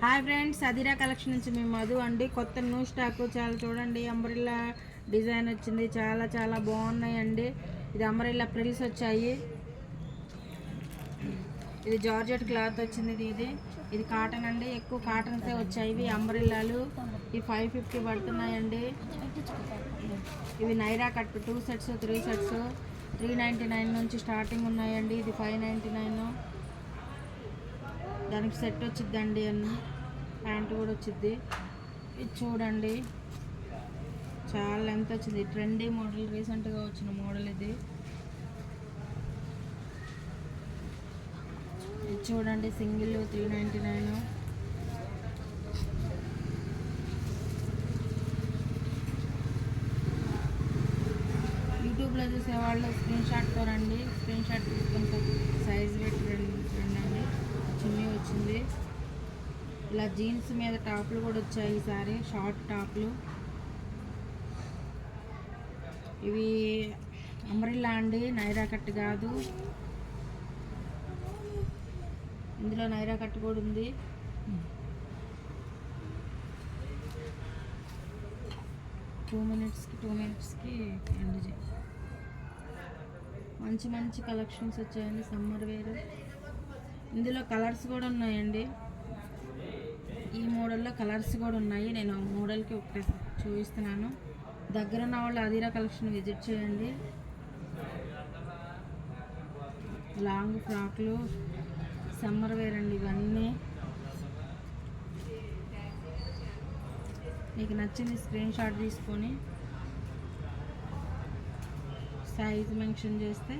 Hi friends, అదిరా collection నుంచి మేము మధు అండి. కొత్త న్యూ స్టాక్ చాలా చూడండి. అంబ్రెల్లా డిజైన్ వచ్చింది, చాలా చాలా బాగున్నాయండి. ఇది అంబ్రెల్లా ప్రిల్స్ వచ్చాయి. ఇది జార్జెట్ క్లాత్ వచ్చింది. ఇది కాటన్ అండి. ఎక్కువ కాటన్సే వచ్చాయి. ఇవి అంబ్రెల్లాలు ఇవి 550 పడుతున్నాయండి. ఇవి నైరా కట్ 2 సెట్స్ 3 సెట్స్ 399 నుంచి స్టార్టింగ్ ఉన్నాయండి. ఇది 599. దానికి సెట్ వచ్చిద్దండి అన్న ప్యాంట్ కూడా వచ్చింది. ఇది చూడండి, చాలా లెంత్ వచ్చింది. ట్రెండీ మోడల్, రీసెంట్గా వచ్చిన మోడల్ ఇది చూడండి. సింగిల్ 399. యూట్యూబ్లో చూసేవాళ్ళు స్క్రీన్ షాట్తో రండి. స్క్రీన్ షాట్ తీసుకుంటే సైజ్ పెట్టి రండి. చున్నీ వచ్చింది. ఇలా జీన్స్ మీద టాప్లు కూడా వచ్చాయి. ఈసారి షార్ట్ టాప్లు. ఇవి అంబ్రెల్లా అండి, నైరా కట్ కాదు. ఇందులో నైరా కట్ కూడా ఉంది. టూ మినిట్స్కి ఎండ్ చేయాలి. మంచి మంచి కలెక్షన్స్ వచ్చాయండి. Summer wear. ఇందులో కలర్స్ కూడా ఉన్నాయండి. ఈ మోడల్లో కలర్స్ కూడా ఉన్నాయి. నేను ఆ మోడల్కి ఒకటి చూపిస్తున్నాను. దగ్గర ఉన్న వాళ్ళు అదిరా కలెక్షన్ విజిట్ చేయండి. లాంగ్ ఫ్రాక్లు, సమ్మర్ వేర్ అండి ఇవన్నీ. మీకు నచ్చింది స్క్రీన్ షాట్ తీసుకొని సైజ్ మెన్షన్ చేస్తే